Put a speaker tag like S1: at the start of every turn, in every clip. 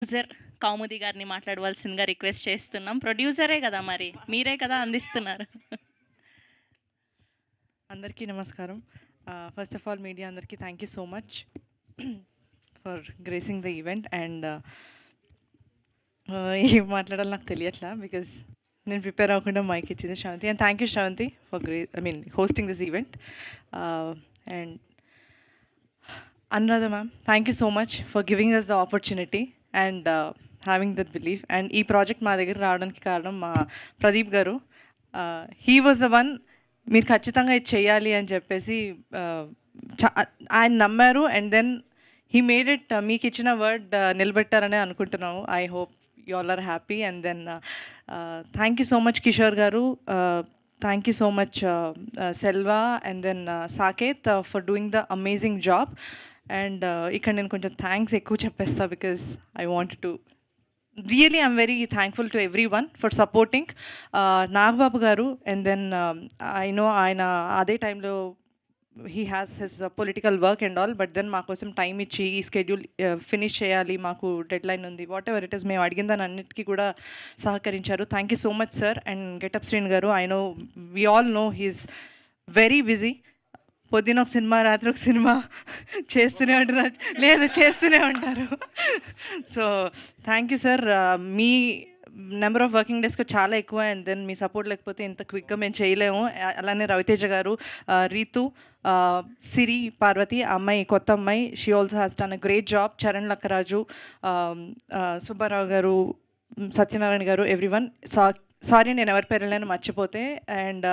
S1: Producer కౌముది గారిని మాట్లాడవలసిందిగా request చేస్తున్నాం. ప్రొడ్యూసరే కదా, మరి మీరే కదా అందిస్తున్నారు.
S2: అందరికీ నమస్కారం. ఫస్ట్ ఆఫ్ ఆల్ మీడియా అందరికీ thank you so much for gracing the event. And ఏం మాట్లాడాలో నాకు తెలియట్లా, బికాజ్ నేను ప్రిపేర్ అవ్వకుండా మైక్ ఇచ్చింది Sravanthi. And thank you Sravanthi for hosting this event. And Anuradha ma'am, thank you so much for giving us the opportunity and having that belief. And ఈ project మా దగ్గర రావడానికి కారణం మా ప్రదీప్ గారు. హీ వాజ్ ద వన్, మీరు ఖచ్చితంగా ఇది చేయాలి అని చెప్పేసి ఆయన నమ్మారు. And then he made it. మీకు ఇచ్చిన వర్డ్ నిలబెట్టారనే అనుకుంటున్నాము. I hope you all are happy. And then thank you so much Kishore garu, thank you so much Selva, and then Saketh for doing the amazing job. And ఇక్కడ నేను కొంచెం థ్యాంక్స్ ఎక్కువ చెప్పేస్తా, because I want to really I'm very thankful to everyone for supporting. Nagababu garu, and then I know ఆయన అదే టైంలో he has his political work and all, but then మా కోసం టైం ఇచ్చి ఈ స్కెడ్యూల్ ఫినిష్ చేయాలి, మాకు డెడ్ లైన్ ఉంది, వాట్ ఎవర్ ఇట్ ఇస్, మేము అడిగిన దాని అన్నిటికీ కూడా సహకరించారు. Thank you so much sir. And getup Sreen garu, I know we all know he's very busy. పొద్దున ఒక సినిమా, రాత్రి ఒక సినిమా చేస్తూనే ఉంటారు, లేదు చేస్తూనే ఉంటారు. So thank you sir. Me number of working డేస్కి చాలా ఎక్కువ, అండ్ దెన్ మీ సపోర్ట్ లేకపోతే ఇంత క్విక్గా మేము చేయలేము. అలానే రవితేజ గారు, రీతు, సిరి పార్వతి, అమ్మాయి కొత్త అమ్మాయి, she also has done a great job. Charan Lakkaraju, Subbarao గారు, సత్యనారాయణ గారు, ఎవ్రీవన్. సారీ నేను ఎవరి పేర్లను మర్చిపోతే. And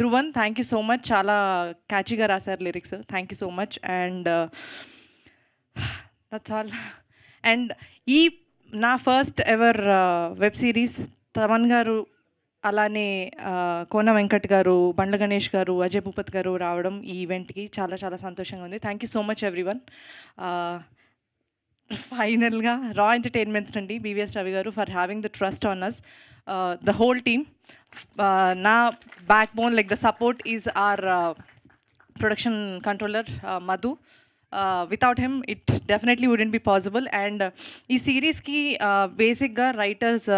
S2: Dhruvan, thank you so much, చాలా క్యాచీగా రాశారు lyrics, thank you so much. And that's all. And ఈ నా first ever web series Thaman గారు, అలానే కోన వెంకట్ గారు, బండ్ల గణేష్ గారు, అజయ్ భూపత్ గారు రావడం ఈ ఈవెంట్కి చాలా చాలా సంతోషంగా ఉంది. Thank you so much everyone. ఫైనల్గా రా ఎంటర్టైన్మెంట్స్ నుండి BVS Ravi garu for having the trust on us, the whole team. నా backbone, like the support is our production controller Madhu. Without him it definitely wouldn't be possible. And ఈ సిరీస్కి బేసిక్గా writers,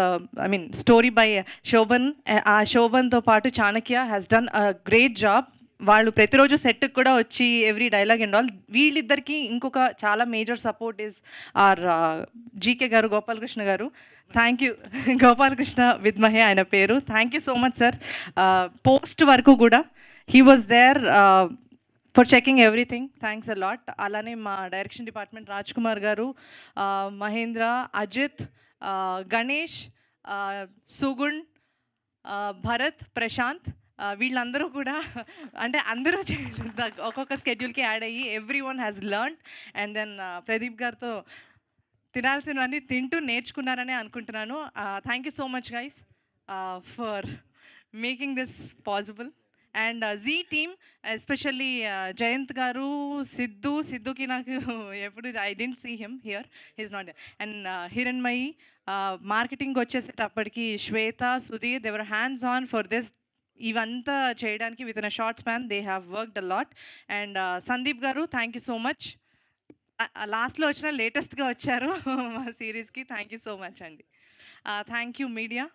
S2: story by Shobhan. ఆ శోభన్తో పాటు Chanakya has done a great job. వాళ్ళు ప్రతిరోజు సెట్కి కూడా వచ్చి ఎవ్రీ డైలాగ్ అండ్ ఆల్. వీళ్ళిద్దరికి ఇంకొక చాలా major support is our GK garu, Gopalakrishna garu. Thank you. Gopalakrishna విద్మహే ఆయన పేరు. Thank you so much sir. Post వరకు కూడా he was there for checking everything. Thanks a lot. అలానే మా డైరెక్షన్ డిపార్ట్మెంట్ రాజ్ కుమార్ గారు, మహేంద్ర, అజిత్, గణేష్, సుగుణ్, భరత్, ప్రశాంత్, వీళ్ళందరూ కూడా, అంటే అందరూ ఒక్కొక్క స్కెడ్యూల్కి యాడ్ అయ్యి everyone has learn. And then Pradeep గారితో తినాల్సినవన్నీ తింటూ నేర్చుకున్నారని అనుకుంటున్నాను. Thank you so much guys for making this possible. And Zee team, especially Jayanth garu, సిద్ధుకి నాకు ఎప్పుడు I didn't see him here, he's not. And Hiranmayi, marketing వచ్చేసేటప్పటికి Swetha, Sudheer, they were hands on for this. ఇవంతా చేయడానికి within a short span they have worked a lot. And Sandeep గారు, thank you so much. లాస్ట్లో వచ్చిన లేటెస్ట్గా వచ్చారు మా సిరీస్కి. థ్యాంక్ యూ సో మచ్ అండి. Thank you media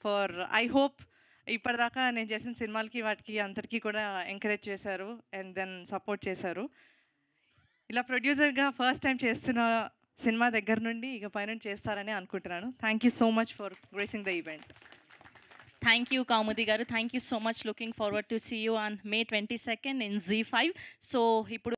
S2: for, I hope ఇప్పటిదాకా నేను చేసిన సినిమాలకి వాటికి అందరికీ కూడా ఎంకరేజ్ చేశారు అండ్ దెన్ సపోర్ట్ చేశారు. ఇలా ప్రొడ్యూసర్గా ఫస్ట్ టైం చేస్తున్న సినిమా దగ్గర నుండి ఇక పైన చేస్తారని అనుకుంటున్నాను. Thank you so much for gracing the event.
S1: Thank you Kaumudi garu. Thank you so much. Looking forward to see you on May 22nd in Z5. So ఇప్పుడు